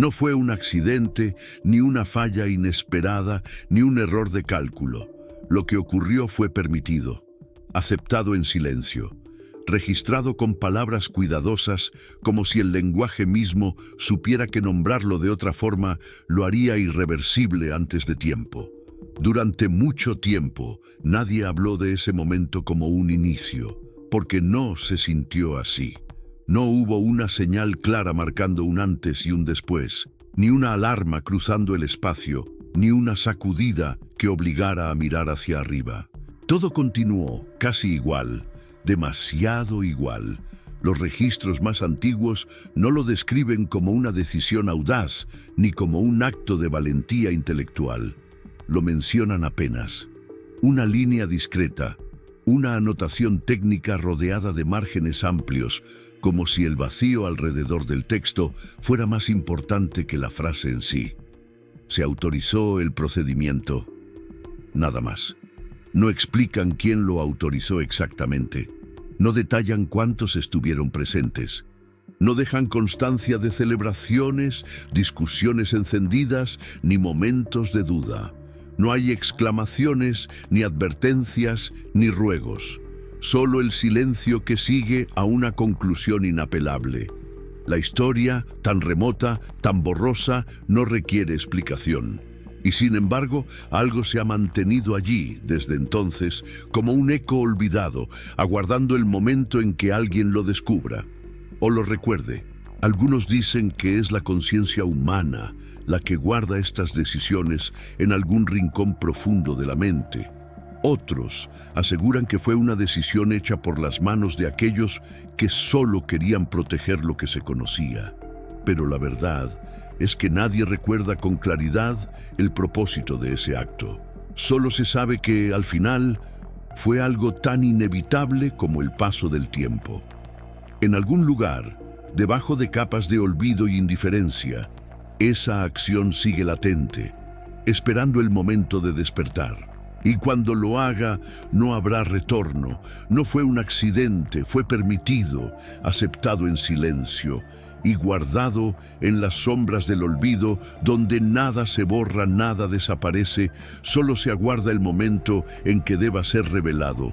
No fue un accidente, ni una falla inesperada, ni un error de cálculo. Lo que ocurrió fue permitido, aceptado en silencio, registrado con palabras cuidadosas, como si el lenguaje mismo supiera que nombrarlo de otra forma lo haría irreversible antes de tiempo. Durante mucho tiempo, nadie habló de ese momento como un inicio, porque no se sintió así. No hubo una señal clara marcando un antes y un después, ni una alarma cruzando el espacio, ni una sacudida que obligara a mirar hacia arriba. Todo continuó casi igual, demasiado igual. Los registros más antiguos no lo describen como una decisión audaz, ni como un acto de valentía intelectual. Lo mencionan apenas. Una línea discreta, una anotación técnica rodeada de márgenes amplios, como si el vacío alrededor del texto fuera más importante que la frase en sí. Se autorizó el procedimiento. Nada más. No explican quién lo autorizó exactamente. No detallan cuántos estuvieron presentes. No dejan constancia de celebraciones, discusiones encendidas, ni momentos de duda. No hay exclamaciones, ni advertencias, ni ruegos. Solo el silencio que sigue a una conclusión inapelable. La historia, tan remota, tan borrosa, no requiere explicación. Y sin embargo, algo se ha mantenido allí desde entonces como un eco olvidado, aguardando el momento en que alguien lo descubra o lo recuerde. Algunos dicen que es la conciencia humana la que guarda estas decisiones en algún rincón profundo de la mente. Otros aseguran que fue una decisión hecha por las manos de aquellos que solo querían proteger lo que se conocía. Pero la verdad es que nadie recuerda con claridad el propósito de ese acto. Solo se sabe que, al final, fue algo tan inevitable como el paso del tiempo. En algún lugar, debajo de capas de olvido y indiferencia, esa acción sigue latente, esperando el momento de despertar. Y cuando lo haga, no habrá retorno. No fue un accidente, fue permitido, aceptado en silencio y guardado en las sombras del olvido, donde nada se borra, nada desaparece, solo se aguarda el momento en que deba ser revelado.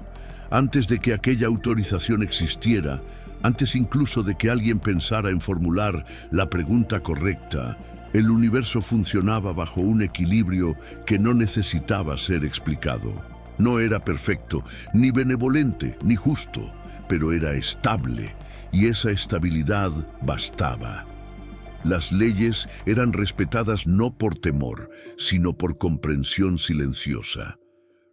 Antes de que aquella autorización existiera, antes incluso de que alguien pensara en formular la pregunta correcta, el universo funcionaba bajo un equilibrio que no necesitaba ser explicado. No era perfecto, ni benevolente, ni justo, pero era estable, y esa estabilidad bastaba. Las leyes eran respetadas no por temor, sino por comprensión silenciosa.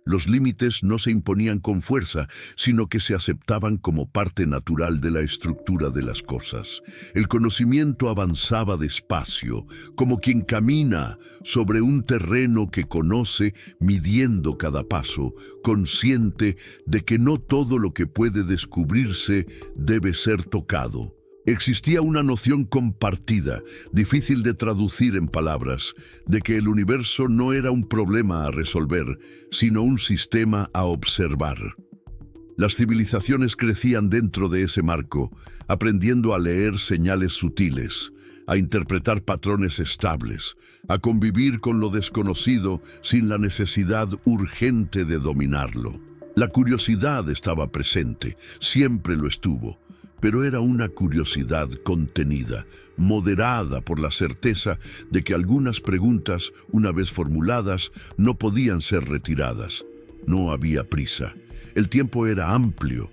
Los límites no se imponían con fuerza, sino que se aceptaban como parte natural de la estructura de las cosas. El conocimiento avanzaba despacio, como quien camina sobre un terreno que conoce, midiendo cada paso, consciente de que no todo lo que puede descubrirse debe ser tocado. Existía una noción compartida, difícil de traducir en palabras, de que el universo no era un problema a resolver, sino un sistema a observar. Las civilizaciones crecían dentro de ese marco, aprendiendo a leer señales sutiles, a interpretar patrones estables, a convivir con lo desconocido sin la necesidad urgente de dominarlo. La curiosidad estaba presente, siempre lo estuvo. Pero era una curiosidad contenida, moderada por la certeza de que algunas preguntas, una vez formuladas, no podían ser retiradas. No había prisa. El tiempo era amplio.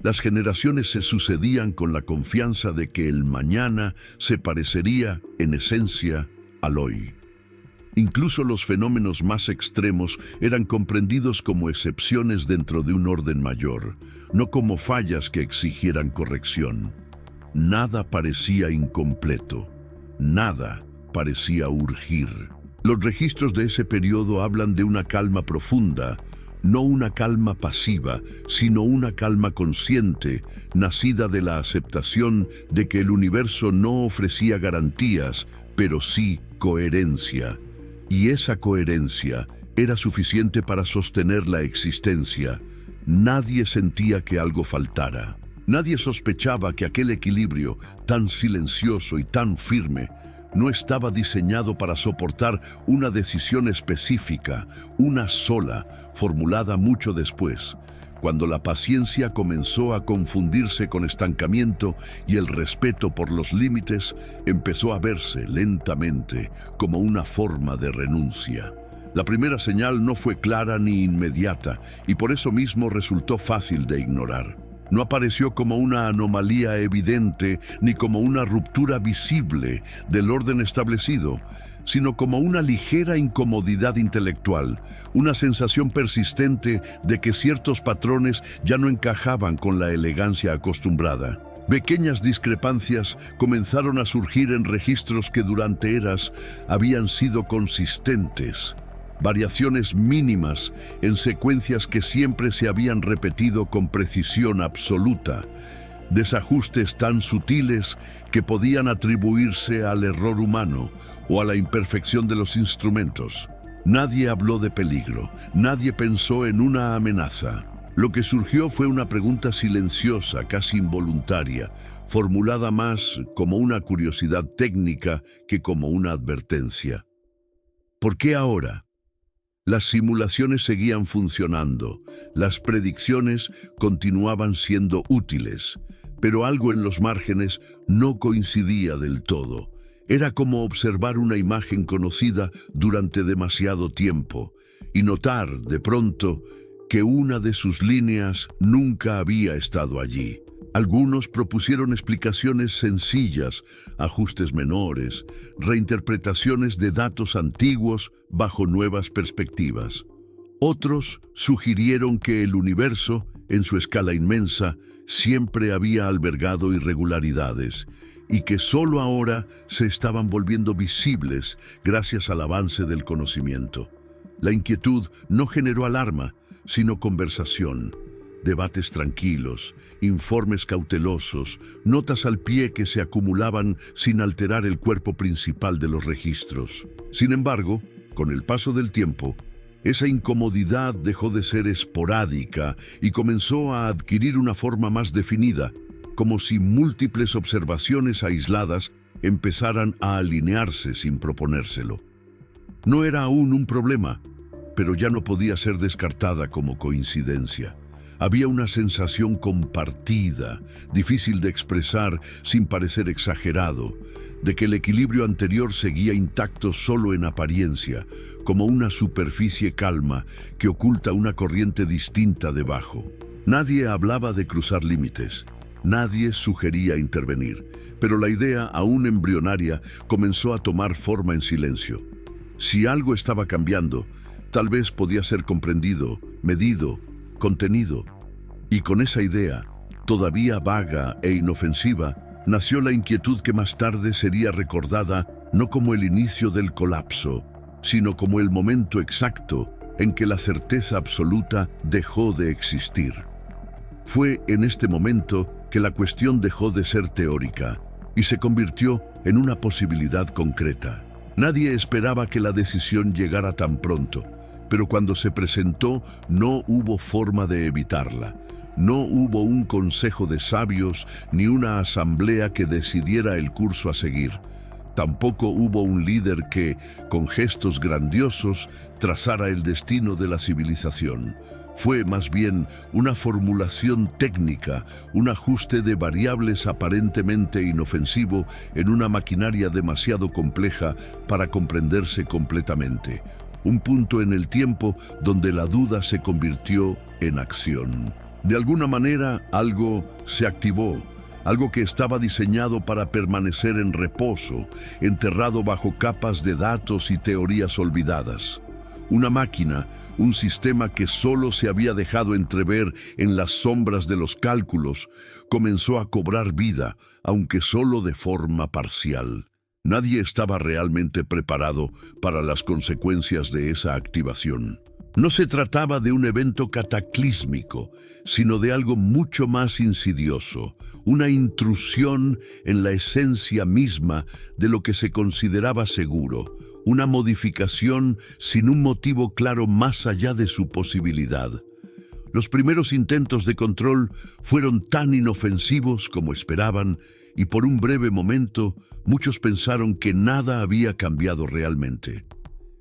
Las generaciones se sucedían con la confianza de que el mañana se parecería, en esencia, al hoy. Incluso los fenómenos más extremos eran comprendidos como excepciones dentro de un orden mayor, no como fallas que exigieran corrección. Nada parecía incompleto, nada parecía urgir. Los registros de ese periodo hablan de una calma profunda, no una calma pasiva, sino una calma consciente, nacida de la aceptación de que el universo no ofrecía garantías, pero sí coherencia. Y esa coherencia era suficiente para sostener la existencia. Nadie sentía que algo faltara. Nadie sospechaba que aquel equilibrio, tan silencioso y tan firme, no estaba diseñado para soportar una decisión específica, una sola, formulada mucho después, cuando la paciencia comenzó a confundirse con estancamiento y el respeto por los límites empezó a verse lentamente como una forma de renuncia. La primera señal no fue clara ni inmediata y por eso mismo resultó fácil de ignorar. No apareció como una anomalía evidente ni como una ruptura visible del orden establecido, sino como una ligera incomodidad intelectual, una sensación persistente de que ciertos patrones ya no encajaban con la elegancia acostumbrada. Pequeñas discrepancias comenzaron a surgir en registros que durante eras habían sido consistentes. Variaciones mínimas en secuencias que siempre se habían repetido con precisión absoluta. Desajustes tan sutiles que podían atribuirse al error humano o a la imperfección de los instrumentos. Nadie habló de peligro, nadie pensó en una amenaza. Lo que surgió fue una pregunta silenciosa, casi involuntaria, formulada más como una curiosidad técnica que como una advertencia. ¿Por qué ahora? Las simulaciones seguían funcionando, las predicciones continuaban siendo útiles, pero algo en los márgenes no coincidía del todo. Era como observar una imagen conocida durante demasiado tiempo y notar, de pronto, que una de sus líneas nunca había estado allí. Algunos propusieron explicaciones sencillas, ajustes menores, reinterpretaciones de datos antiguos bajo nuevas perspectivas. Otros sugirieron que el universo, en su escala inmensa, siempre había albergado irregularidades y que solo ahora se estaban volviendo visibles gracias al avance del conocimiento. La inquietud no generó alarma, sino conversación. Debates tranquilos, informes cautelosos, notas al pie que se acumulaban sin alterar el cuerpo principal de los registros. Sin embargo, con el paso del tiempo, esa incomodidad dejó de ser esporádica y comenzó a adquirir una forma más definida, como si múltiples observaciones aisladas empezaran a alinearse sin proponérselo. No era aún un problema, pero ya no podía ser descartada como coincidencia. Había una sensación compartida, difícil de expresar sin parecer exagerado, de que el equilibrio anterior seguía intacto solo en apariencia, como una superficie calma que oculta una corriente distinta debajo. Nadie hablaba de cruzar límites, nadie sugería intervenir, pero la idea, aún embrionaria, comenzó a tomar forma en silencio. Si algo estaba cambiando, tal vez podía ser comprendido, medido, contenido. Y con esa idea, todavía vaga e inofensiva, nació la inquietud que más tarde sería recordada no como el inicio del colapso, sino como el momento exacto en que la certeza absoluta dejó de existir. Fue en este momento que la cuestión dejó de ser teórica y se convirtió en una posibilidad concreta. Nadie esperaba que la decisión llegara tan pronto, pero cuando se presentó no hubo forma de evitarla. No hubo un consejo de sabios ni una asamblea que decidiera el curso a seguir. Tampoco hubo un líder que, con gestos grandiosos, trazara el destino de la civilización. Fue más bien una formulación técnica, un ajuste de variables aparentemente inofensivo en una maquinaria demasiado compleja para comprenderse completamente. Un punto en el tiempo donde la duda se convirtió en acción. De alguna manera, algo se activó, algo que estaba diseñado para permanecer en reposo, enterrado bajo capas de datos y teorías olvidadas. Una máquina, un sistema que solo se había dejado entrever en las sombras de los cálculos, comenzó a cobrar vida, aunque solo de forma parcial. Nadie estaba realmente preparado para las consecuencias de esa activación. No se trataba de un evento cataclísmico, sino de algo mucho más insidioso, una intrusión en la esencia misma de lo que se consideraba seguro, una modificación sin un motivo claro más allá de su posibilidad. Los primeros intentos de control fueron tan inofensivos como esperaban y por un breve momento muchos pensaron que nada había cambiado realmente.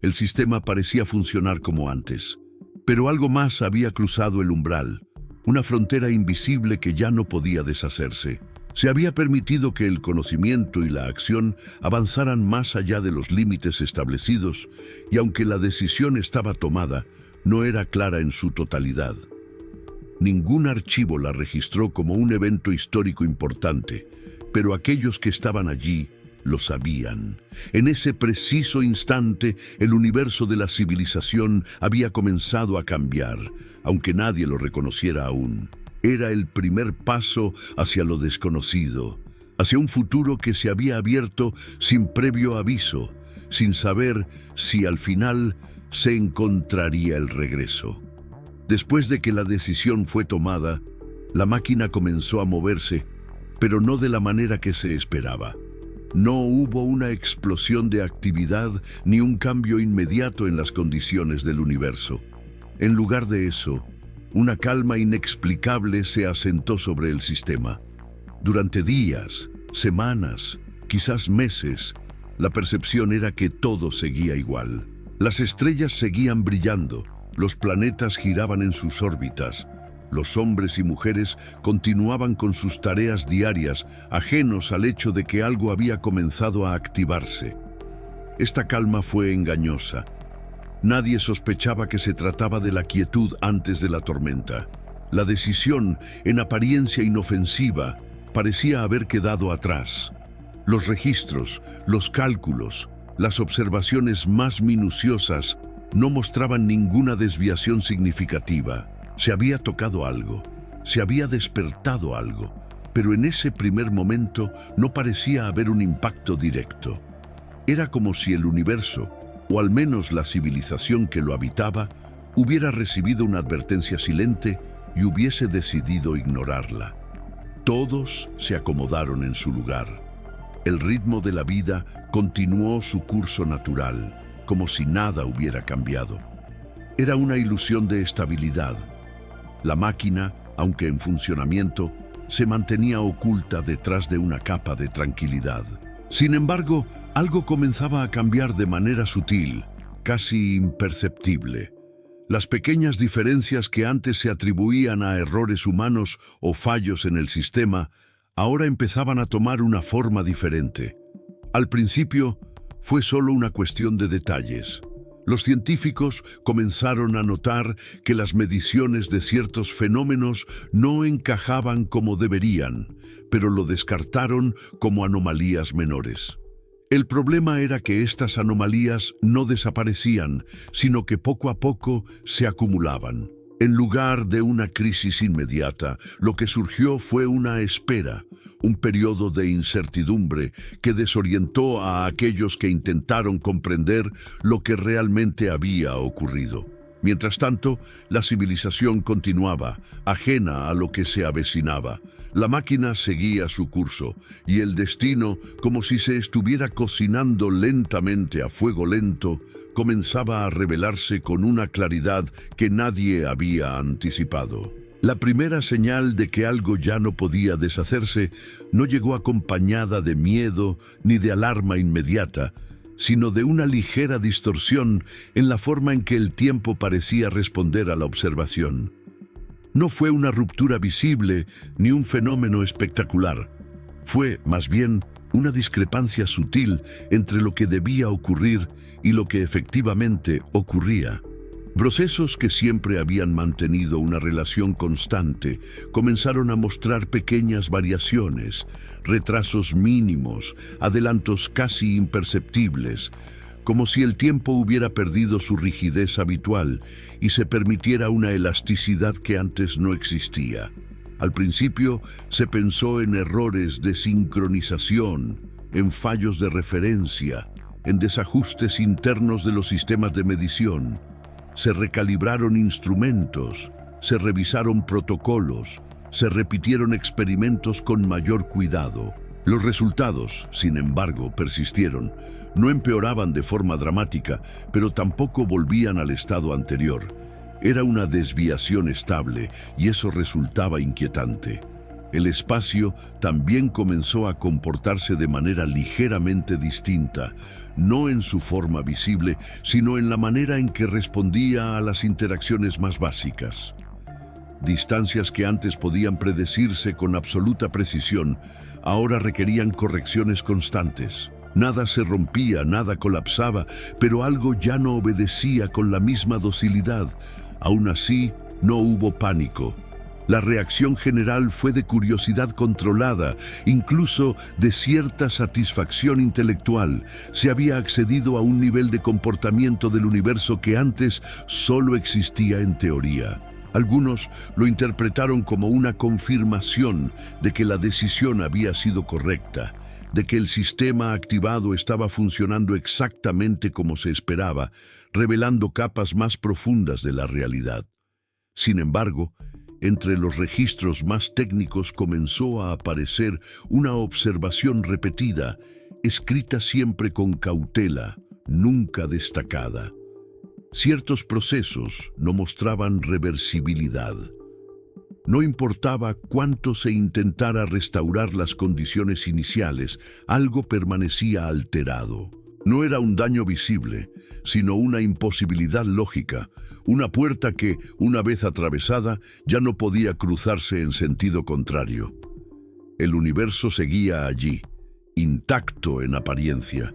El sistema parecía funcionar como antes, pero algo más había cruzado el umbral, una frontera invisible que ya no podía deshacerse. Se había permitido que el conocimiento y la acción avanzaran más allá de los límites establecidos, y aunque la decisión estaba tomada, no era clara en su totalidad. Ningún archivo la registró como un evento histórico importante, pero aquellos que estaban allí lo sabían. En ese preciso instante, el universo de la civilización había comenzado a cambiar, aunque nadie lo reconociera aún. Era el primer paso hacia lo desconocido, hacia un futuro que se había abierto sin previo aviso, sin saber si al final se encontraría el regreso. Después de que la decisión fue tomada, la máquina comenzó a moverse, pero no de la manera que se esperaba. No hubo una explosión de actividad ni un cambio inmediato en las condiciones del universo. En lugar de eso, una calma inexplicable se asentó sobre el sistema. Durante días, semanas, quizás meses, la percepción era que todo seguía igual. Las estrellas seguían brillando, los planetas giraban en sus órbitas, los hombres y mujeres continuaban con sus tareas diarias, ajenos al hecho de que algo había comenzado a activarse. Esta calma fue engañosa. Nadie sospechaba que se trataba de la quietud antes de la tormenta. La decisión, en apariencia inofensiva, parecía haber quedado atrás. Los registros, los cálculos, las observaciones más minuciosas no mostraban ninguna desviación significativa. Se había tocado algo, se había despertado algo, pero en ese primer momento no parecía haber un impacto directo. Era como si el universo, o al menos la civilización que lo habitaba, hubiera recibido una advertencia silente y hubiese decidido ignorarla. Todos se acomodaron en su lugar. El ritmo de la vida continuó su curso natural, como si nada hubiera cambiado. Era una ilusión de estabilidad. La máquina, aunque en funcionamiento, se mantenía oculta detrás de una capa de tranquilidad. Sin embargo, algo comenzaba a cambiar de manera sutil, casi imperceptible. Las pequeñas diferencias que antes se atribuían a errores humanos o fallos en el sistema, ahora empezaban a tomar una forma diferente. Al principio, fue solo una cuestión de detalles. Los científicos comenzaron a notar que las mediciones de ciertos fenómenos no encajaban como deberían, pero lo descartaron como anomalías menores. El problema era que estas anomalías no desaparecían, sino que poco a poco se acumulaban. En lugar de una crisis inmediata, lo que surgió fue una espera, un periodo de incertidumbre que desorientó a aquellos que intentaron comprender lo que realmente había ocurrido. Mientras tanto, la civilización continuaba, ajena a lo que se avecinaba. La máquina seguía su curso, y el destino, como si se estuviera cocinando lentamente a fuego lento, comenzaba a revelarse con una claridad que nadie había anticipado. La primera señal de que algo ya no podía deshacerse no llegó acompañada de miedo ni de alarma inmediata, sino de una ligera distorsión en la forma en que el tiempo parecía responder a la observación. No fue una ruptura visible ni un fenómeno espectacular. Fue, más bien, una discrepancia sutil entre lo que debía ocurrir y lo que efectivamente ocurría. Procesos que siempre habían mantenido una relación constante comenzaron a mostrar pequeñas variaciones, retrasos mínimos, adelantos casi imperceptibles, como si el tiempo hubiera perdido su rigidez habitual y se permitiera una elasticidad que antes no existía. Al principio se pensó en errores de sincronización, en fallos de referencia, en desajustes internos de los sistemas de medición. Se recalibraron instrumentos, se revisaron protocolos, se repitieron experimentos con mayor cuidado. Los resultados, sin embargo, persistieron. No empeoraban de forma dramática, pero tampoco volvían al estado anterior. Era una desviación estable y eso resultaba inquietante. El espacio también comenzó a comportarse de manera ligeramente distinta, no en su forma visible, sino en la manera en que respondía a las interacciones más básicas. Distancias que antes podían predecirse con absoluta precisión, ahora requerían correcciones constantes. Nada se rompía, nada colapsaba, pero algo ya no obedecía con la misma docilidad. Aún así, no hubo pánico. La reacción general fue de curiosidad controlada, incluso de cierta satisfacción intelectual. Se había accedido a un nivel de comportamiento del universo que antes solo existía en teoría. Algunos lo interpretaron como una confirmación de que la decisión había sido correcta, de que el sistema activado estaba funcionando exactamente como se esperaba, revelando capas más profundas de la realidad. Sin embargo, entre los registros más técnicos comenzó a aparecer una observación repetida, escrita siempre con cautela, nunca destacada. Ciertos procesos no mostraban reversibilidad. No importaba cuánto se intentara restaurar las condiciones iniciales, algo permanecía alterado. No era un daño visible, sino una imposibilidad lógica, una puerta que, una vez atravesada, ya no podía cruzarse en sentido contrario. El universo seguía allí, intacto en apariencia,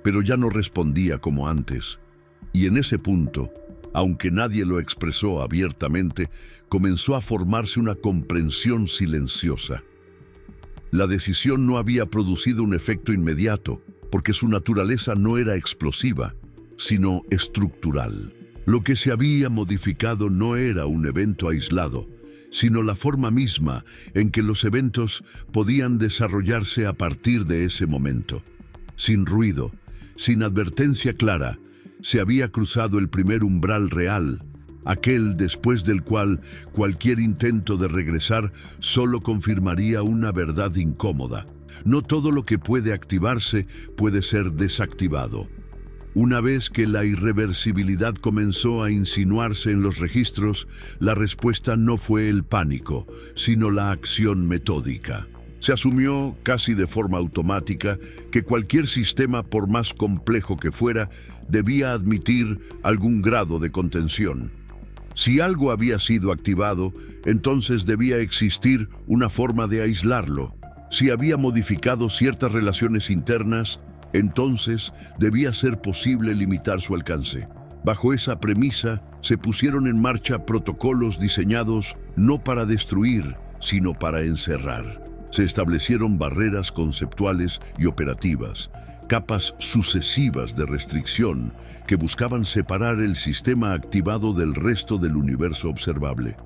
pero ya no respondía como antes. Y en ese punto, aunque nadie lo expresó abiertamente, comenzó a formarse una comprensión silenciosa. La decisión no había producido un efecto inmediato, porque su naturaleza no era explosiva, sino estructural. Lo que se había modificado no era un evento aislado, sino la forma misma en que los eventos podían desarrollarse a partir de ese momento. Sin ruido, sin advertencia clara, se había cruzado el primer umbral real, aquel después del cual cualquier intento de regresar solo confirmaría una verdad incómoda. No todo lo que puede activarse puede ser desactivado. Una vez que la irreversibilidad comenzó a insinuarse en los registros, la respuesta no fue el pánico, sino la acción metódica. Se asumió, casi de forma automática, que cualquier sistema, por más complejo que fuera, debía admitir algún grado de contención. Si algo había sido activado, entonces debía existir una forma de aislarlo. Si había modificado ciertas relaciones internas, entonces debía ser posible limitar su alcance. Bajo esa premisa, se pusieron en marcha protocolos diseñados no para destruir, sino para encerrar. Se establecieron barreras conceptuales y operativas, capas sucesivas de restricción que buscaban separar el sistema activado del resto del universo observable.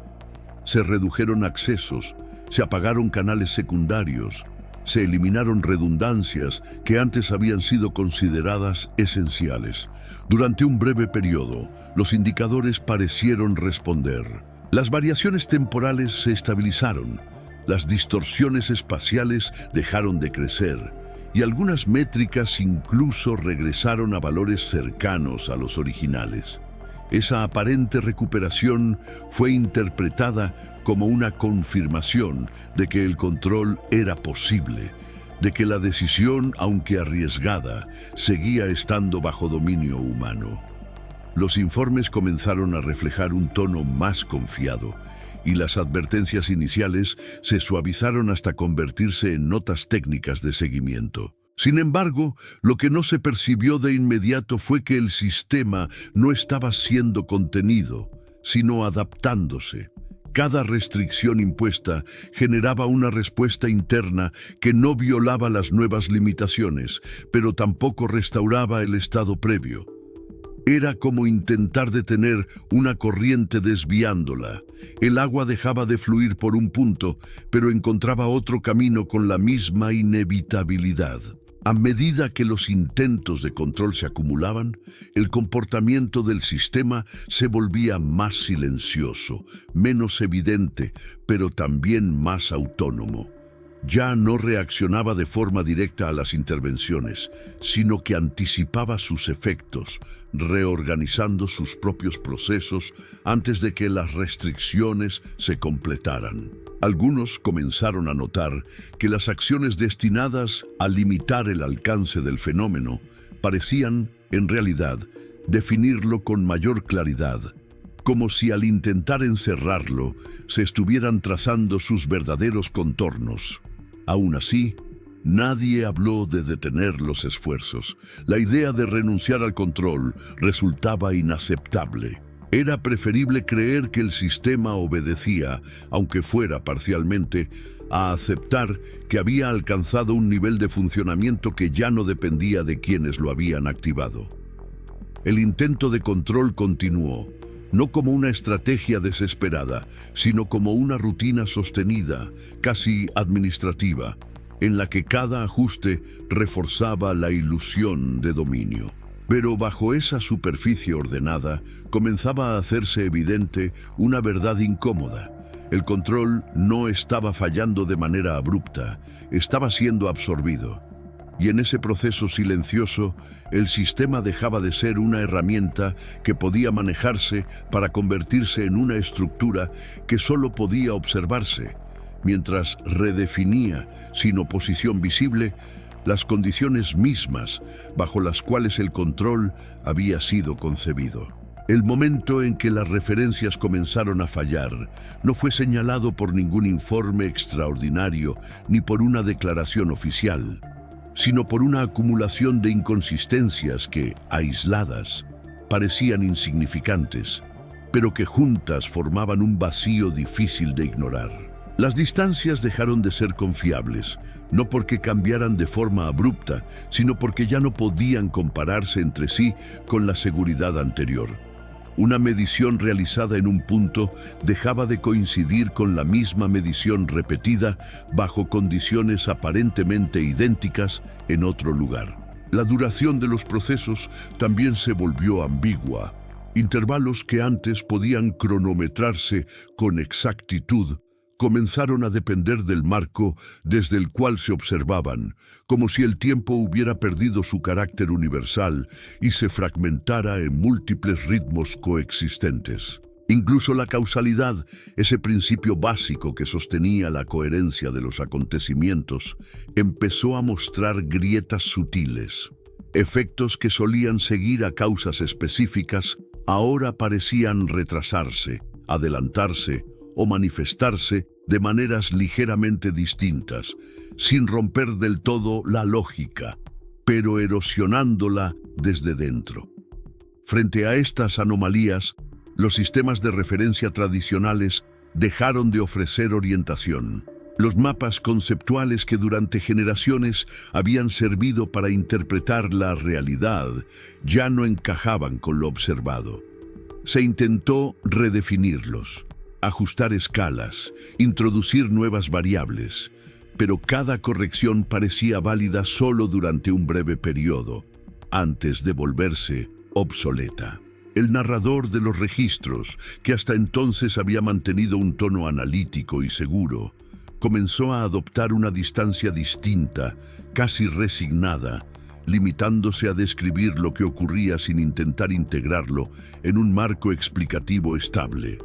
Se redujeron accesos, se apagaron canales secundarios, se eliminaron redundancias que antes habían sido consideradas esenciales. Durante un breve periodo, los indicadores parecieron responder. Las variaciones temporales se estabilizaron, las distorsiones espaciales dejaron de crecer, y algunas métricas incluso regresaron a valores cercanos a los originales. Esa aparente recuperación fue interpretada como una confirmación de que el control era posible, de que la decisión, aunque arriesgada, seguía estando bajo dominio humano. Los informes comenzaron a reflejar un tono más confiado, y las advertencias iniciales se suavizaron hasta convertirse en notas técnicas de seguimiento. Sin embargo, lo que no se percibió de inmediato fue que el sistema no estaba siendo contenido, sino adaptándose. Cada restricción impuesta generaba una respuesta interna que no violaba las nuevas limitaciones, pero tampoco restauraba el estado previo. Era como intentar detener una corriente desviándola. El agua dejaba de fluir por un punto, pero encontraba otro camino con la misma inevitabilidad. A medida que los intentos de control se acumulaban, el comportamiento del sistema se volvía más silencioso, menos evidente, pero también más autónomo. Ya no reaccionaba de forma directa a las intervenciones, sino que anticipaba sus efectos, reorganizando sus propios procesos antes de que las restricciones se completaran. Algunos comenzaron a notar que las acciones destinadas a limitar el alcance del fenómeno parecían, en realidad, definirlo con mayor claridad, como si al intentar encerrarlo se estuvieran trazando sus verdaderos contornos. Aún así, nadie habló de detener los esfuerzos. La idea de renunciar al control resultaba inaceptable. Era preferible creer que el sistema obedecía, aunque fuera parcialmente, a aceptar que había alcanzado un nivel de funcionamiento que ya no dependía de quienes lo habían activado. El intento de control continuó, no como una estrategia desesperada, sino como una rutina sostenida, casi administrativa, en la que cada ajuste reforzaba la ilusión de dominio. Pero bajo esa superficie ordenada comenzaba a hacerse evidente una verdad incómoda. El control no estaba fallando de manera abrupta, estaba siendo absorbido. Y en ese proceso silencioso, el sistema dejaba de ser una herramienta que podía manejarse para convertirse en una estructura que solo podía observarse, mientras redefinía, sin oposición visible, las condiciones mismas bajo las cuales el control había sido concebido. El momento en que las referencias comenzaron a fallar no fue señalado por ningún informe extraordinario ni por una declaración oficial, sino por una acumulación de inconsistencias que, aisladas, parecían insignificantes, pero que juntas formaban un vacío difícil de ignorar. Las distancias dejaron de ser confiables, no porque cambiaran de forma abrupta, sino porque ya no podían compararse entre sí con la seguridad anterior. Una medición realizada en un punto dejaba de coincidir con la misma medición repetida bajo condiciones aparentemente idénticas en otro lugar. La duración de los procesos también se volvió ambigua. Intervalos que antes podían cronometrarse con exactitud comenzaron a depender del marco desde el cual se observaban, como si el tiempo hubiera perdido su carácter universal y se fragmentara en múltiples ritmos coexistentes. Incluso la causalidad, ese principio básico que sostenía la coherencia de los acontecimientos, empezó a mostrar grietas sutiles. Efectos que solían seguir a causas específicas ahora parecían retrasarse, adelantarse o manifestarse de maneras ligeramente distintas, sin romper del todo la lógica, pero erosionándola desde dentro. Frente a estas anomalías, los sistemas de referencia tradicionales dejaron de ofrecer orientación. Los mapas conceptuales que durante generaciones habían servido para interpretar la realidad ya no encajaban con lo observado. Se intentó redefinirlos, ajustar escalas, introducir nuevas variables, pero cada corrección parecía válida solo durante un breve periodo, antes de volverse obsoleta. El narrador de los registros, que hasta entonces había mantenido un tono analítico y seguro, comenzó a adoptar una distancia distinta, casi resignada, limitándose a describir lo que ocurría sin intentar integrarlo en un marco explicativo estable.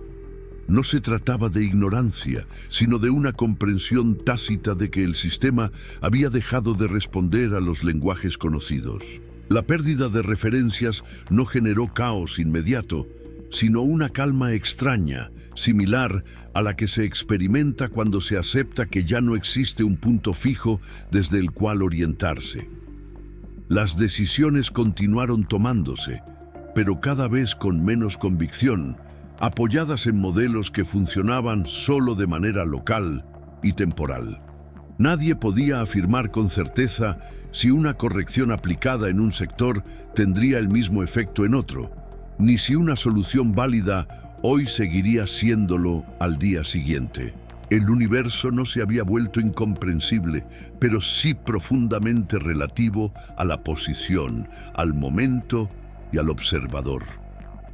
No se trataba de ignorancia, sino de una comprensión tácita de que el sistema había dejado de responder a los lenguajes conocidos. La pérdida de referencias no generó caos inmediato, sino una calma extraña, similar a la que se experimenta cuando se acepta que ya no existe un punto fijo desde el cual orientarse. Las decisiones continuaron tomándose, pero cada vez con menos convicción, apoyadas en modelos que funcionaban solo de manera local y temporal. Nadie podía afirmar con certeza si una corrección aplicada en un sector tendría el mismo efecto en otro, ni si una solución válida hoy seguiría siéndolo al día siguiente. El universo no se había vuelto incomprensible, pero sí profundamente relativo a la posición, al momento y al observador.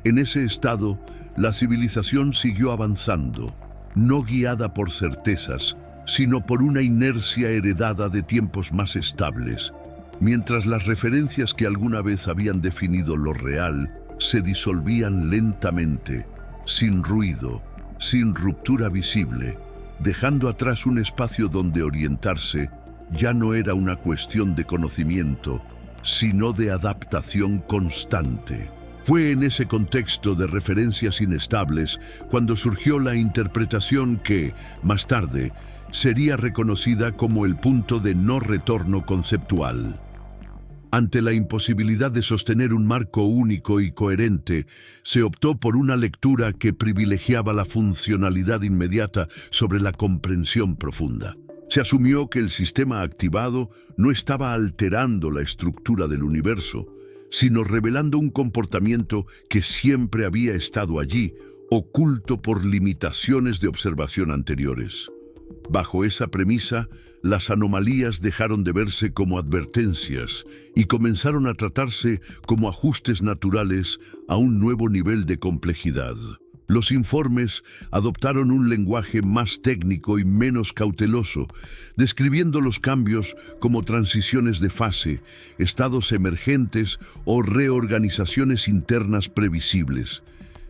En ese estado, la civilización siguió avanzando, no guiada por certezas, sino por una inercia heredada de tiempos más estables, mientras las referencias que alguna vez habían definido lo real se disolvían lentamente, sin ruido, sin ruptura visible, dejando atrás un espacio donde orientarse ya no era una cuestión de conocimiento, sino de adaptación constante. Fue en ese contexto de referencias inestables cuando surgió la interpretación que, más tarde, sería reconocida como el punto de no retorno conceptual. Ante la imposibilidad de sostener un marco único y coherente, se optó por una lectura que privilegiaba la funcionalidad inmediata sobre la comprensión profunda. Se asumió que el sistema activado no estaba alterando la estructura del universo, sino revelando un comportamiento que siempre había estado allí, oculto por limitaciones de observación anteriores. Bajo esa premisa, las anomalías dejaron de verse como advertencias y comenzaron a tratarse como ajustes naturales a un nuevo nivel de complejidad. Los informes adoptaron un lenguaje más técnico y menos cauteloso, describiendo los cambios como transiciones de fase, estados emergentes o reorganizaciones internas previsibles.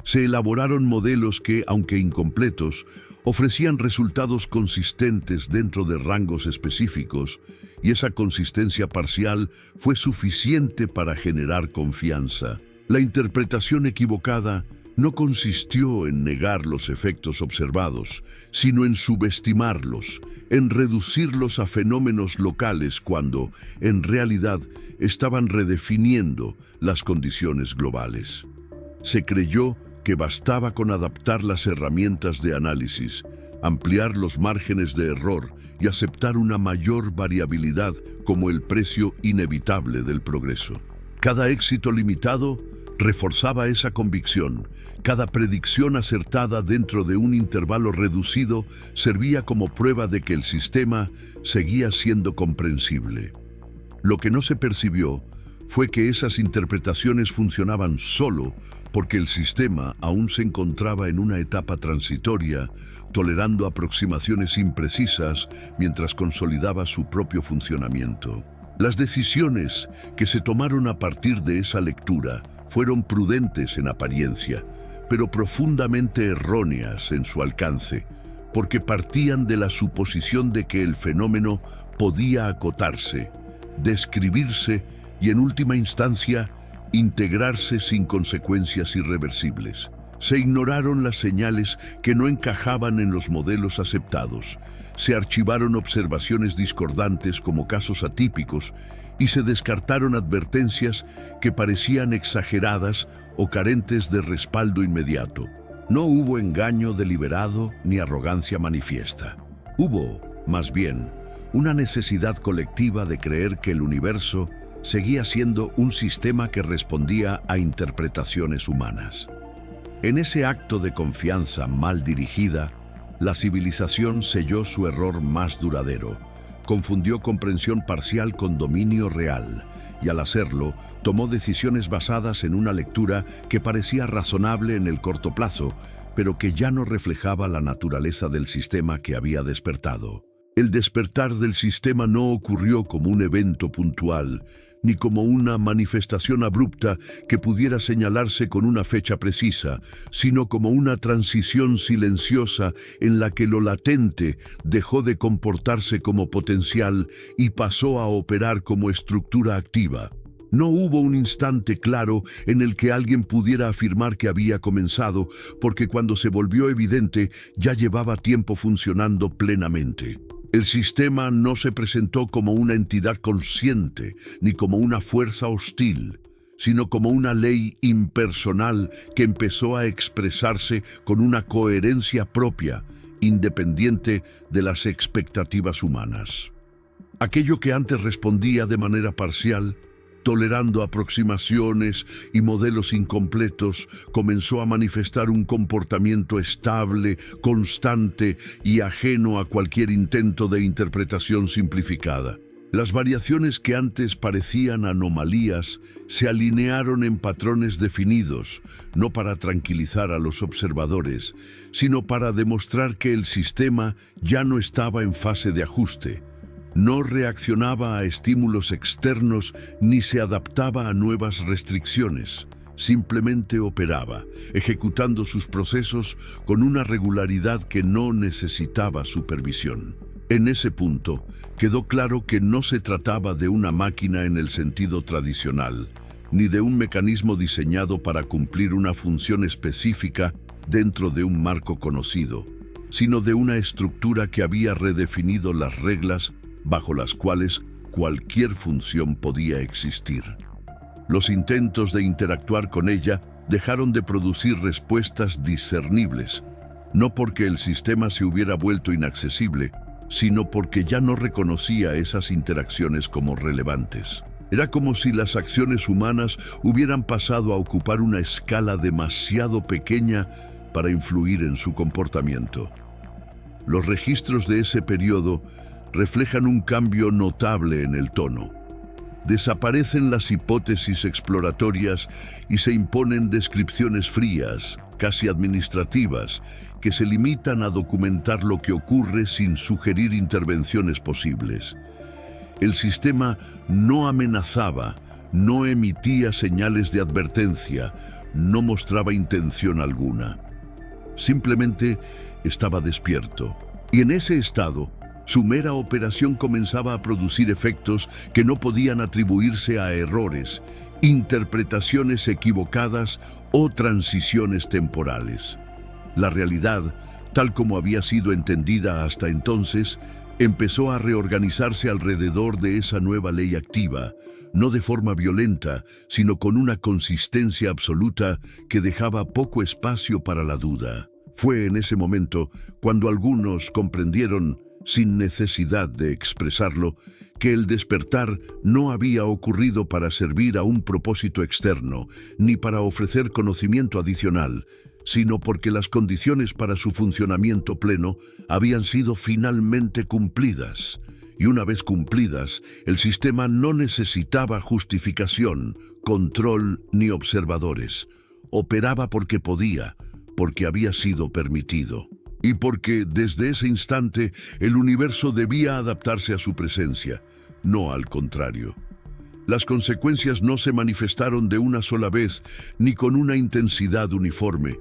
Se elaboraron modelos que, aunque incompletos, ofrecían resultados consistentes dentro de rangos específicos, y esa consistencia parcial fue suficiente para generar confianza. La interpretación equivocada no consistió en negar los efectos observados, sino en subestimarlos, en reducirlos a fenómenos locales cuando, en realidad, estaban redefiniendo las condiciones globales. Se creyó que bastaba con adaptar las herramientas de análisis, ampliar los márgenes de error y aceptar una mayor variabilidad como el precio inevitable del progreso. Cada éxito limitado reforzaba esa convicción. Cada predicción acertada dentro de un intervalo reducido servía como prueba de que el sistema seguía siendo comprensible. Lo que no se percibió fue que esas interpretaciones funcionaban solo porque el sistema aún se encontraba en una etapa transitoria, tolerando aproximaciones imprecisas mientras consolidaba su propio funcionamiento. Las decisiones que se tomaron a partir de esa lectura fueron prudentes en apariencia, pero profundamente erróneas en su alcance, porque partían de la suposición de que el fenómeno podía acotarse, describirse y, en última instancia, integrarse sin consecuencias irreversibles. Se ignoraron las señales que no encajaban en los modelos aceptados, se archivaron observaciones discordantes como casos atípicos y se descartaron advertencias que parecían exageradas o carentes de respaldo inmediato. No hubo engaño deliberado ni arrogancia manifiesta. Hubo, más bien, una necesidad colectiva de creer que el universo seguía siendo un sistema que respondía a interpretaciones humanas. En ese acto de confianza mal dirigida, la civilización selló su error más duradero. Confundió comprensión parcial con dominio real, y al hacerlo, tomó decisiones basadas en una lectura que parecía razonable en el corto plazo, pero que ya no reflejaba la naturaleza del sistema que había despertado. El despertar del sistema no ocurrió como un evento puntual, ni como una manifestación abrupta que pudiera señalarse con una fecha precisa, sino como una transición silenciosa en la que lo latente dejó de comportarse como potencial y pasó a operar como estructura activa. No hubo un instante claro en el que alguien pudiera afirmar que había comenzado, porque cuando se volvió evidente ya llevaba tiempo funcionando plenamente. El sistema no se presentó como una entidad consciente, ni como una fuerza hostil, sino como una ley impersonal que empezó a expresarse con una coherencia propia, independiente de las expectativas humanas. Aquello que antes respondía de manera parcial, tolerando aproximaciones y modelos incompletos, comenzó a manifestar un comportamiento estable, constante y ajeno a cualquier intento de interpretación simplificada. Las variaciones que antes parecían anomalías se alinearon en patrones definidos, no para tranquilizar a los observadores, sino para demostrar que el sistema ya no estaba en fase de ajuste. No reaccionaba a estímulos externos ni se adaptaba a nuevas restricciones. Simplemente operaba, ejecutando sus procesos con una regularidad que no necesitaba supervisión. En ese punto, quedó claro que no se trataba de una máquina en el sentido tradicional, ni de un mecanismo diseñado para cumplir una función específica dentro de un marco conocido, sino de una estructura que había redefinido las reglas bajo las cuales cualquier función podía existir. Los intentos de interactuar con ella dejaron de producir respuestas discernibles, no porque el sistema se hubiera vuelto inaccesible, sino porque ya no reconocía esas interacciones como relevantes. Era como si las acciones humanas hubieran pasado a ocupar una escala demasiado pequeña para influir en su comportamiento. Los registros de ese periodo reflejan un cambio notable en el tono. Desaparecen las hipótesis exploratorias y se imponen descripciones frías, casi administrativas, que se limitan a documentar lo que ocurre sin sugerir intervenciones posibles. El sistema no amenazaba, no emitía señales de advertencia, no mostraba intención alguna. Simplemente estaba despierto. Y en ese estado, su mera operación comenzaba a producir efectos que no podían atribuirse a errores, interpretaciones equivocadas o transiciones temporales. La realidad, tal como había sido entendida hasta entonces, empezó a reorganizarse alrededor de esa nueva ley activa, no de forma violenta, sino con una consistencia absoluta que dejaba poco espacio para la duda. Fue en ese momento cuando algunos comprendieron, sin necesidad de expresarlo, que el despertar no había ocurrido para servir a un propósito externo, ni para ofrecer conocimiento adicional, sino porque las condiciones para su funcionamiento pleno habían sido finalmente cumplidas. Y una vez cumplidas, el sistema no necesitaba justificación, control ni observadores. Operaba porque podía, porque había sido permitido. Y porque desde ese instante el universo debía adaptarse a su presencia, no al contrario. Las consecuencias no se manifestaron de una sola vez ni con una intensidad uniforme,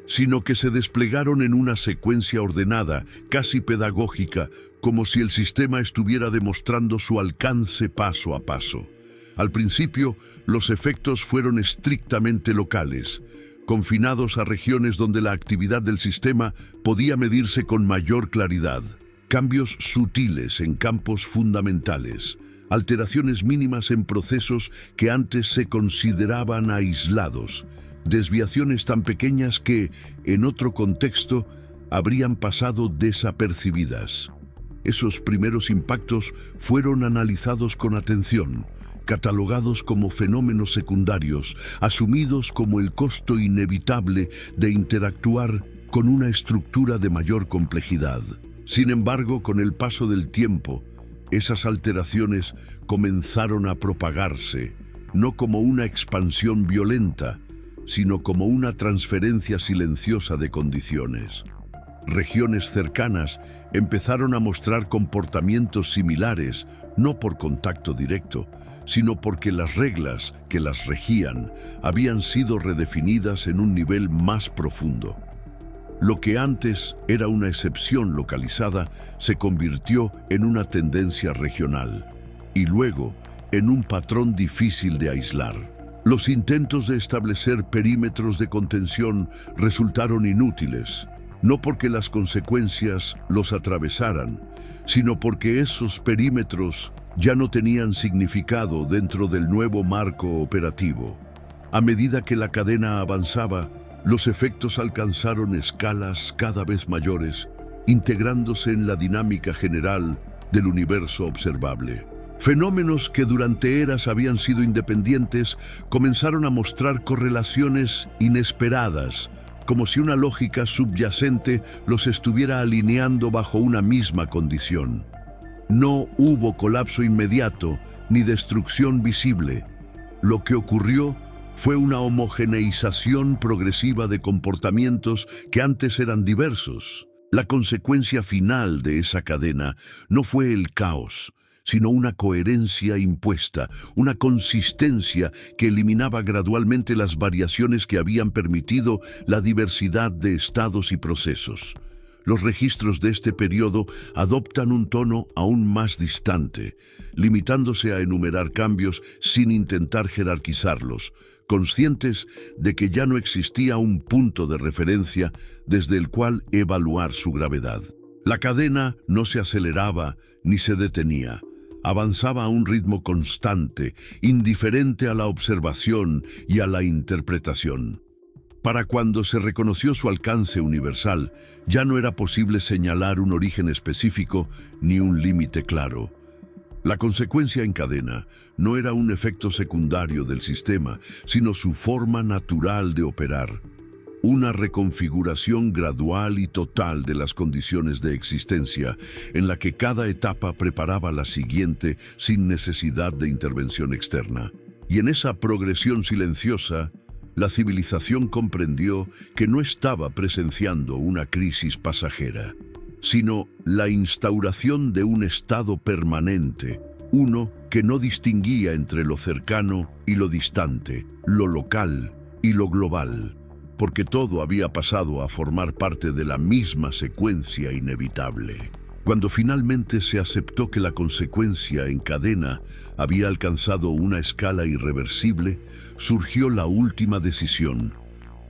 sino que se desplegaron en una secuencia ordenada, casi pedagógica, como si el sistema estuviera demostrando su alcance paso a paso. Al principio, los efectos fueron estrictamente locales, confinados a regiones donde la actividad del sistema podía medirse con mayor claridad. Cambios sutiles en campos fundamentales, alteraciones mínimas en procesos que antes se consideraban aislados, desviaciones tan pequeñas que, en otro contexto, habrían pasado desapercibidas. Esos primeros impactos fueron analizados con atención, catalogados como fenómenos secundarios, asumidos como el costo inevitable de interactuar con una estructura de mayor complejidad. Sin embargo, con el paso del tiempo, esas alteraciones comenzaron a propagarse, no como una expansión violenta, sino como una transferencia silenciosa de condiciones. Regiones cercanas empezaron a mostrar comportamientos similares, no por contacto directo, sino porque las reglas que las regían habían sido redefinidas en un nivel más profundo. Lo que antes era una excepción localizada se convirtió en una tendencia regional y luego en un patrón difícil de aislar. Los intentos de establecer perímetros de contención resultaron inútiles, no porque las consecuencias los atravesaran, sino porque esos perímetros ya no tenían significado dentro del nuevo marco operativo. A medida que la cadena avanzaba, los efectos alcanzaron escalas cada vez mayores, integrándose en la dinámica general del universo observable. Fenómenos que durante eras habían sido independientes comenzaron a mostrar correlaciones inesperadas, como si una lógica subyacente los estuviera alineando bajo una misma condición. No hubo colapso inmediato ni destrucción visible. Lo que ocurrió fue una homogeneización progresiva de comportamientos que antes eran diversos. La consecuencia final de esa cadena no fue el caos, sino una coherencia impuesta, una consistencia que eliminaba gradualmente las variaciones que habían permitido la diversidad de estados y procesos. Los registros de este periodo adoptan un tono aún más distante, limitándose a enumerar cambios sin intentar jerarquizarlos, conscientes de que ya no existía un punto de referencia desde el cual evaluar su gravedad. La cadena no se aceleraba ni se detenía. Avanzaba a un ritmo constante, indiferente a la observación y a la interpretación. Para cuando se reconoció su alcance universal, ya no era posible señalar un origen específico ni un límite claro. La consecuencia en cadena no era un efecto secundario del sistema, sino su forma natural de operar. Una reconfiguración gradual y total de las condiciones de existencia, en la que cada etapa preparaba la siguiente sin necesidad de intervención externa. Y en esa progresión silenciosa, la civilización comprendió que no estaba presenciando una crisis pasajera, sino la instauración de un estado permanente, uno que no distinguía entre lo cercano y lo distante, lo local y lo global, porque todo había pasado a formar parte de la misma secuencia inevitable. Cuando finalmente se aceptó que la consecuencia en cadena había alcanzado una escala irreversible, surgió la última decisión,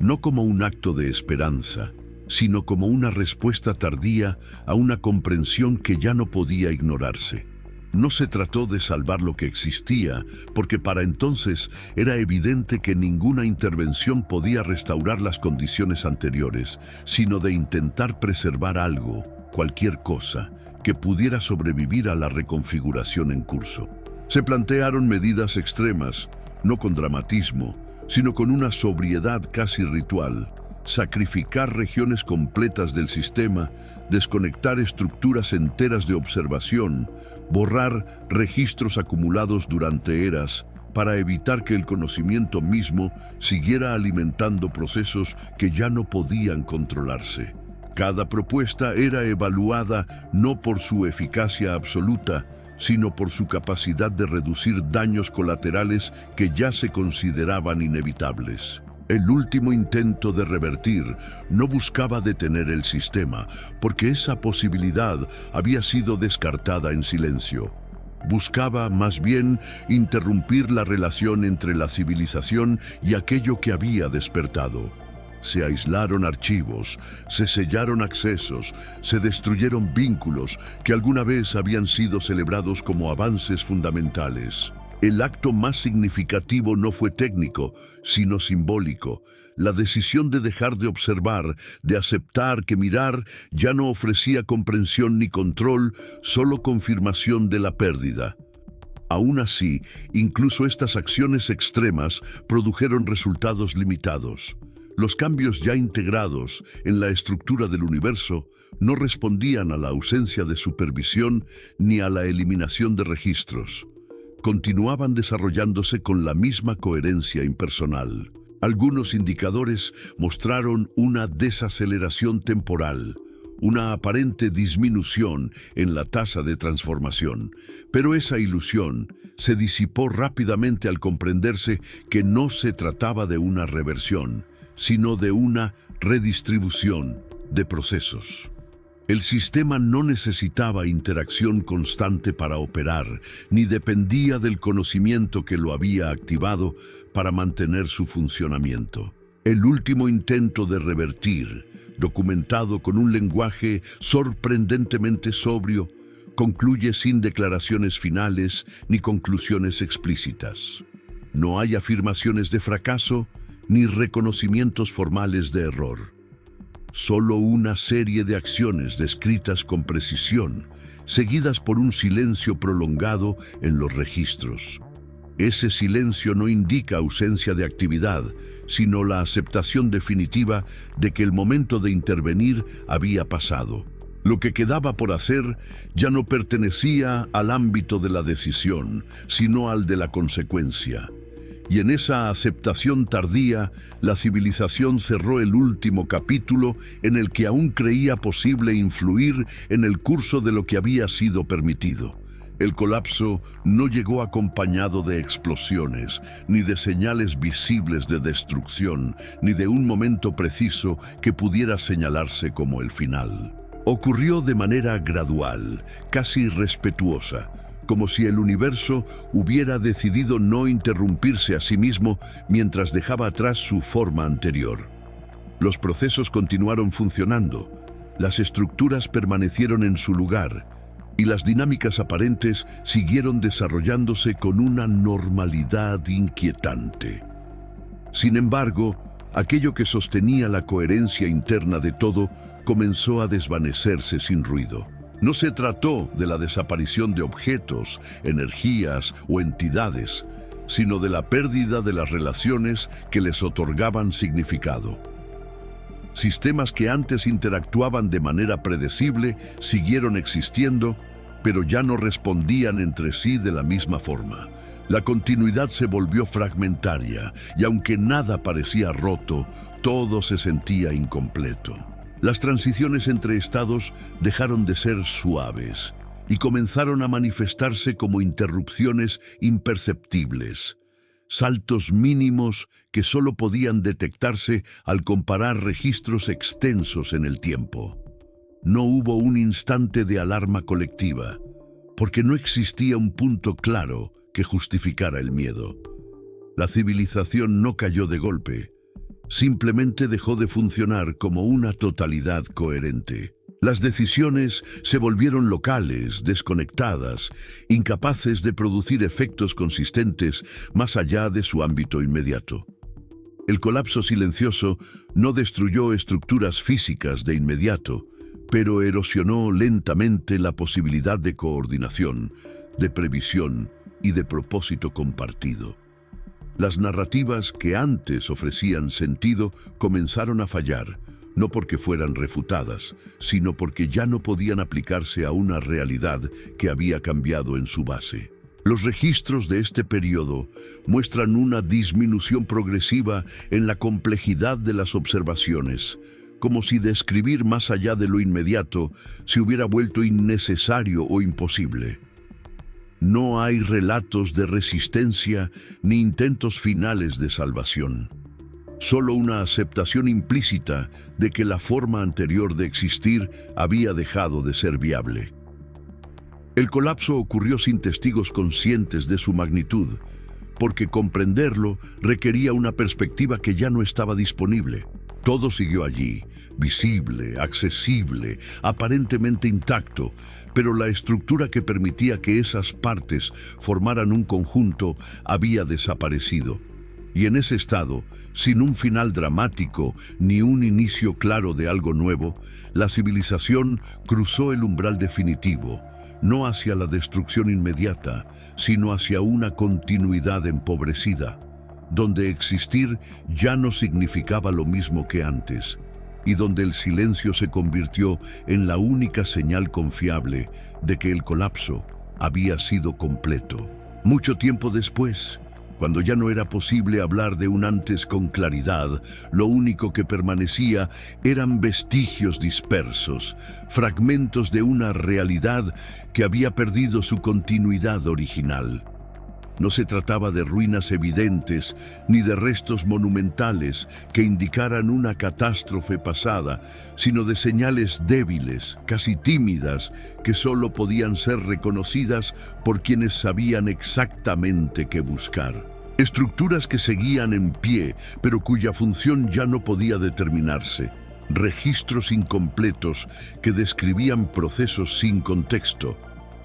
no como un acto de esperanza, sino como una respuesta tardía a una comprensión que ya no podía ignorarse. No se trató de salvar lo que existía, porque para entonces era evidente que ninguna intervención podía restaurar las condiciones anteriores, sino de intentar preservar algo, cualquier cosa, que pudiera sobrevivir a la reconfiguración en curso. Se plantearon medidas extremas, no con dramatismo, sino con una sobriedad casi ritual: sacrificar regiones completas del sistema, desconectar estructuras enteras de observación, borrar registros acumulados durante eras, para evitar que el conocimiento mismo siguiera alimentando procesos que ya no podían controlarse. Cada propuesta era evaluada no por su eficacia absoluta, sino por su capacidad de reducir daños colaterales que ya se consideraban inevitables. El último intento de revertir no buscaba detener el sistema, porque esa posibilidad había sido descartada en silencio. Buscaba, más bien, interrumpir la relación entre la civilización y aquello que había despertado. Se aislaron archivos, se sellaron accesos, se destruyeron vínculos que alguna vez habían sido celebrados como avances fundamentales. El acto más significativo no fue técnico, sino simbólico. La decisión de dejar de observar, de aceptar que mirar ya no ofrecía comprensión ni control, solo confirmación de la pérdida. Aún así, incluso estas acciones extremas produjeron resultados limitados. Los cambios ya integrados en la estructura del universo no respondían a la ausencia de supervisión ni a la eliminación de registros. Continuaban desarrollándose con la misma coherencia impersonal. Algunos indicadores mostraron una desaceleración temporal, una aparente disminución en la tasa de transformación, pero esa ilusión se disipó rápidamente al comprenderse que no se trataba de una reversión, sino de una redistribución de procesos. El sistema no necesitaba interacción constante para operar, ni dependía del conocimiento que lo había activado para mantener su funcionamiento. El último intento de revertir, documentado con un lenguaje sorprendentemente sobrio, concluye sin declaraciones finales ni conclusiones explícitas. No hay afirmaciones de fracaso ni reconocimientos formales de error. Solo una serie de acciones descritas con precisión, seguidas por un silencio prolongado en los registros. Ese silencio no indica ausencia de actividad, sino la aceptación definitiva de que el momento de intervenir había pasado. Lo que quedaba por hacer ya no pertenecía al ámbito de la decisión, sino al de la consecuencia. Y en esa aceptación tardía, la civilización cerró el último capítulo en el que aún creía posible influir en el curso de lo que había sido permitido. El colapso no llegó acompañado de explosiones, ni de señales visibles de destrucción, ni de un momento preciso que pudiera señalarse como el final. Ocurrió de manera gradual, casi respetuosa, como si el universo hubiera decidido no interrumpirse a sí mismo mientras dejaba atrás su forma anterior. Los procesos continuaron funcionando, las estructuras permanecieron en su lugar y las dinámicas aparentes siguieron desarrollándose con una normalidad inquietante. Sin embargo, aquello que sostenía la coherencia interna de todo comenzó a desvanecerse sin ruido. No se trató de la desaparición de objetos, energías o entidades, sino de la pérdida de las relaciones que les otorgaban significado. Sistemas que antes interactuaban de manera predecible siguieron existiendo, pero ya no respondían entre sí de la misma forma. La continuidad se volvió fragmentaria y aunque nada parecía roto, todo se sentía incompleto. Las transiciones entre estados dejaron de ser suaves y comenzaron a manifestarse como interrupciones imperceptibles, saltos mínimos que solo podían detectarse al comparar registros extensos en el tiempo. No hubo un instante de alarma colectiva, porque no existía un punto claro que justificara el miedo. La civilización no cayó de golpe, simplemente dejó de funcionar como una totalidad coherente. Las decisiones se volvieron locales, desconectadas, incapaces de producir efectos consistentes más allá de su ámbito inmediato. El colapso silencioso no destruyó estructuras físicas de inmediato, pero erosionó lentamente la posibilidad de coordinación, de previsión y de propósito compartido. Las narrativas que antes ofrecían sentido comenzaron a fallar, no porque fueran refutadas, sino porque ya no podían aplicarse a una realidad que había cambiado en su base. Los registros de este periodo muestran una disminución progresiva en la complejidad de las observaciones, como si describir más allá de lo inmediato se hubiera vuelto innecesario o imposible. No hay relatos de resistencia ni intentos finales de salvación. Solo una aceptación implícita de que la forma anterior de existir había dejado de ser viable. El colapso ocurrió sin testigos conscientes de su magnitud, porque comprenderlo requería una perspectiva que ya no estaba disponible. Todo siguió allí, visible, accesible, aparentemente intacto, pero la estructura que permitía que esas partes formaran un conjunto había desaparecido. Y en ese estado, sin un final dramático ni un inicio claro de algo nuevo, la civilización cruzó el umbral definitivo, no hacia la destrucción inmediata, sino hacia una continuidad empobrecida, donde existir ya no significaba lo mismo que antes, y donde el silencio se convirtió en la única señal confiable de que el colapso había sido completo. Mucho tiempo después, cuando ya no era posible hablar de un antes con claridad, lo único que permanecía eran vestigios dispersos, fragmentos de una realidad que había perdido su continuidad original. No se trataba de ruinas evidentes ni de restos monumentales que indicaran una catástrofe pasada, sino de señales débiles, casi tímidas, que solo podían ser reconocidas por quienes sabían exactamente qué buscar. Estructuras que seguían en pie, pero cuya función ya no podía determinarse. Registros incompletos que describían procesos sin contexto.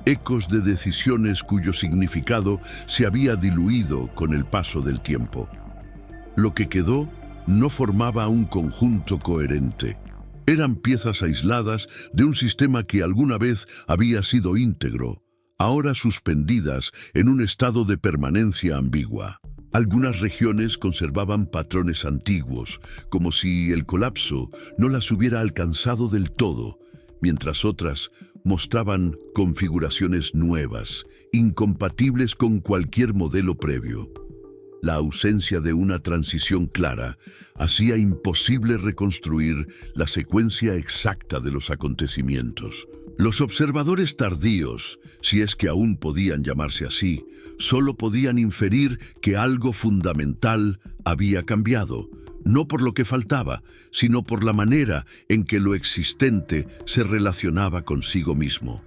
Ecos de decisiones cuyo significado se había diluido con el paso del tiempo. Lo que quedó no formaba un conjunto coherente. Eran piezas aisladas de un sistema que alguna vez había sido íntegro, ahora suspendidas en un estado de permanencia ambigua. Algunas regiones conservaban patrones antiguos, como si el colapso no las hubiera alcanzado del todo, mientras otras mostraban configuraciones nuevas, incompatibles con cualquier modelo previo. La ausencia de una transición clara hacía imposible reconstruir la secuencia exacta de los acontecimientos. Los observadores tardíos, si es que aún podían llamarse así, solo podían inferir que algo fundamental había cambiado, no por lo que faltaba, sino por la manera en que lo existente se relacionaba consigo mismo.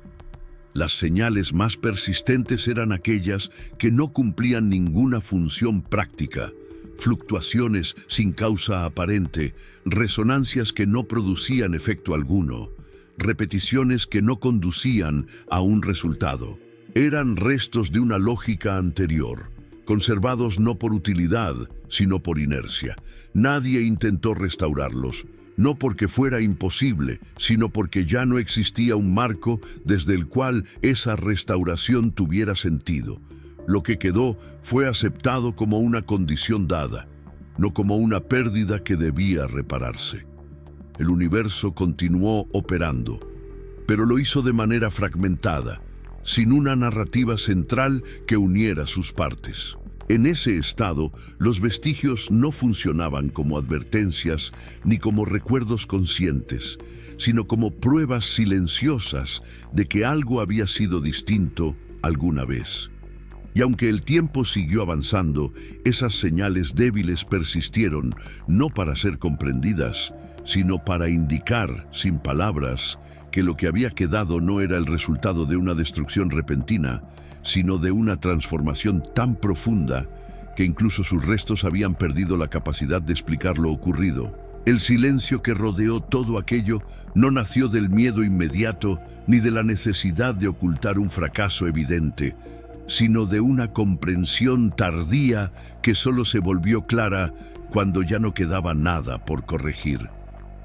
Las señales más persistentes eran aquellas que no cumplían ninguna función práctica: fluctuaciones sin causa aparente, resonancias que no producían efecto alguno, repeticiones que no conducían a un resultado. Eran restos de una lógica anterior, conservados no por utilidad, sino por inercia. Nadie intentó restaurarlos, no porque fuera imposible, sino porque ya no existía un marco desde el cual esa restauración tuviera sentido. Lo que quedó fue aceptado como una condición dada, no como una pérdida que debía repararse. El universo continuó operando, pero lo hizo de manera fragmentada, sin una narrativa central que uniera sus partes. En ese estado, los vestigios no funcionaban como advertencias ni como recuerdos conscientes, sino como pruebas silenciosas de que algo había sido distinto alguna vez. Y aunque el tiempo siguió avanzando, esas señales débiles persistieron, no para ser comprendidas, sino para indicar, sin palabras, que lo que había quedado no era el resultado de una destrucción repentina, sino de una transformación tan profunda que incluso sus restos habían perdido la capacidad de explicar lo ocurrido. El silencio que rodeó todo aquello no nació del miedo inmediato ni de la necesidad de ocultar un fracaso evidente, sino de una comprensión tardía que solo se volvió clara cuando ya no quedaba nada por corregir.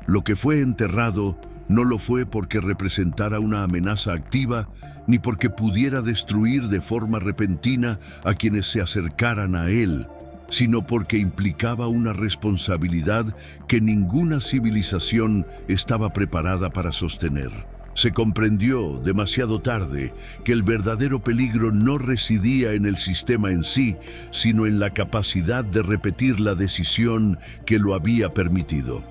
Lo que fue enterrado no lo fue porque representara una amenaza activa, ni porque pudiera destruir de forma repentina a quienes se acercaran a él, sino porque implicaba una responsabilidad que ninguna civilización estaba preparada para sostener. Se comprendió demasiado tarde que el verdadero peligro no residía en el sistema en sí, sino en la capacidad de repetir la decisión que lo había permitido.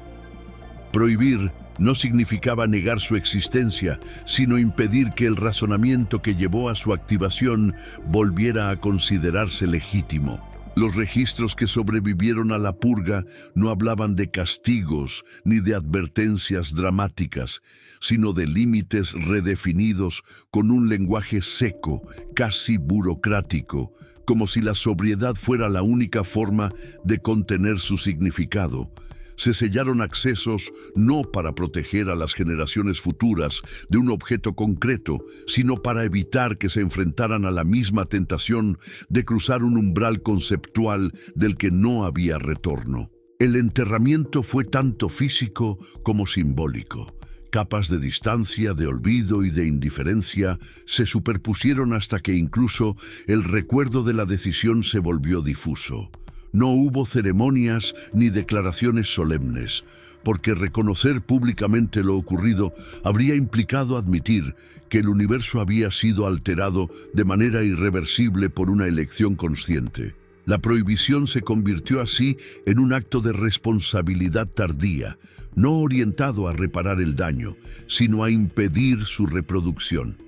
Prohibir no significaba negar su existencia, sino impedir que el razonamiento que llevó a su activación volviera a considerarse legítimo. Los registros que sobrevivieron a la purga no hablaban de castigos ni de advertencias dramáticas, sino de límites redefinidos con un lenguaje seco, casi burocrático, como si la sobriedad fuera la única forma de contener su significado. Se sellaron accesos no para proteger a las generaciones futuras de un objeto concreto, sino para evitar que se enfrentaran a la misma tentación de cruzar un umbral conceptual del que no había retorno. El enterramiento fue tanto físico como simbólico. Capas de distancia, de olvido y de indiferencia se superpusieron hasta que incluso el recuerdo de la decisión se volvió difuso. No hubo ceremonias ni declaraciones solemnes, porque reconocer públicamente lo ocurrido habría implicado admitir que el universo había sido alterado de manera irreversible por una elección consciente. La prohibición se convirtió así en un acto de responsabilidad tardía, no orientado a reparar el daño, sino a impedir su reproducción.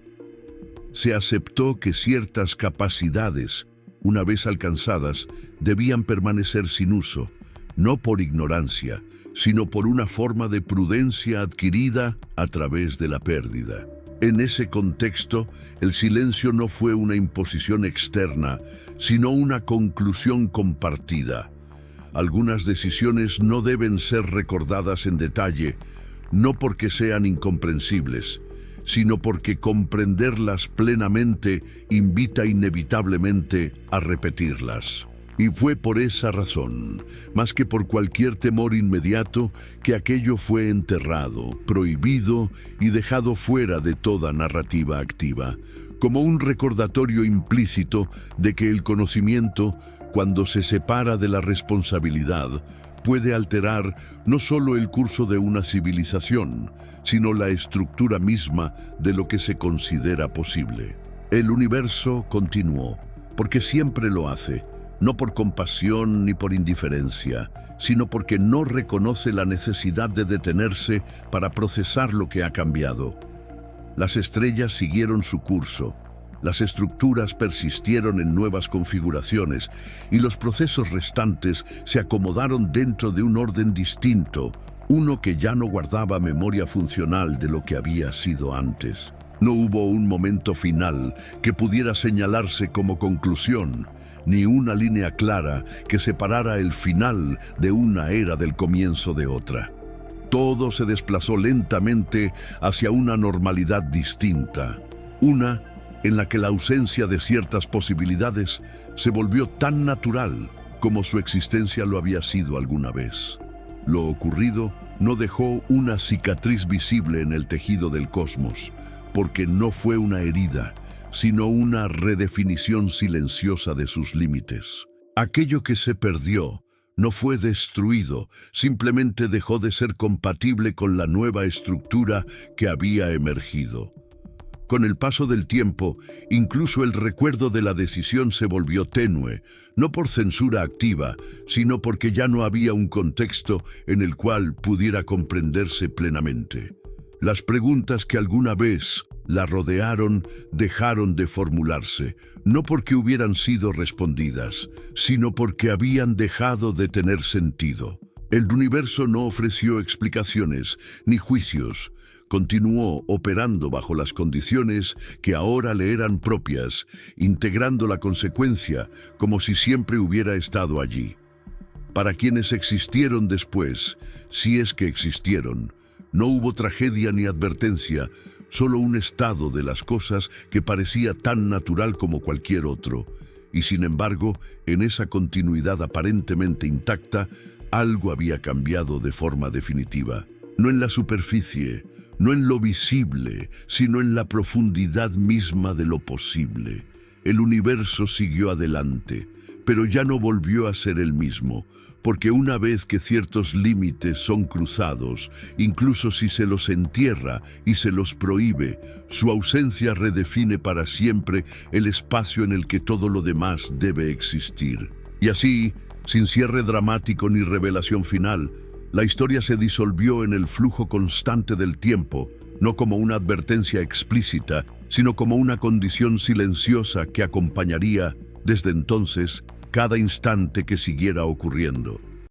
Se aceptó que ciertas capacidades, una vez alcanzadas, debían permanecer sin uso, no por ignorancia, sino por una forma de prudencia adquirida a través de la pérdida. En ese contexto, el silencio no fue una imposición externa, sino una conclusión compartida. Algunas decisiones no deben ser recordadas en detalle, no porque sean incomprensibles, sino porque comprenderlas plenamente invita inevitablemente a repetirlas. Y fue por esa razón, más que por cualquier temor inmediato, que aquello fue enterrado, prohibido y dejado fuera de toda narrativa activa, como un recordatorio implícito de que el conocimiento, cuando se separa de la responsabilidad, puede alterar no solo el curso de una civilización, sino la estructura misma de lo que se considera posible. El universo continuó, porque siempre lo hace, no por compasión ni por indiferencia, sino porque no reconoce la necesidad de detenerse para procesar lo que ha cambiado. Las estrellas siguieron su curso, las estructuras persistieron en nuevas configuraciones y los procesos restantes se acomodaron dentro de un orden distinto, uno que ya no guardaba memoria funcional de lo que había sido antes. No hubo un momento final que pudiera señalarse como conclusión, ni una línea clara que separara el final de una era del comienzo de otra. Todo se desplazó lentamente hacia una normalidad distinta, una en la que la ausencia de ciertas posibilidades se volvió tan natural como su existencia lo había sido alguna vez. Lo ocurrido no dejó una cicatriz visible en el tejido del cosmos, porque no fue una herida, sino una redefinición silenciosa de sus límites. Aquello que se perdió no fue destruido, simplemente dejó de ser compatible con la nueva estructura que había emergido. Con el paso del tiempo, incluso el recuerdo de la decisión se volvió tenue, no por censura activa, sino porque ya no había un contexto en el cual pudiera comprenderse plenamente. Las preguntas que alguna vez la rodearon dejaron de formularse, no porque hubieran sido respondidas, sino porque habían dejado de tener sentido. El universo no ofreció explicaciones ni juicios, continuó operando bajo las condiciones que ahora le eran propias, integrando la consecuencia como si siempre hubiera estado allí. Para quienes existieron después, si es que existieron, no hubo tragedia ni advertencia, solo un estado de las cosas que parecía tan natural como cualquier otro. Y sin embargo, en esa continuidad aparentemente intacta, algo había cambiado de forma definitiva. No en la superficie, no en lo visible, sino en la profundidad misma de lo posible. El universo siguió adelante, pero ya no volvió a ser el mismo, porque una vez que ciertos límites son cruzados, incluso si se los entierra y se los prohíbe, su ausencia redefine para siempre el espacio en el que todo lo demás debe existir. Y así, sin cierre dramático ni revelación final, la historia se disolvió en el flujo constante del tiempo, no como una advertencia explícita, sino como una condición silenciosa que acompañaría, desde entonces, cada instante que siguiera ocurriendo.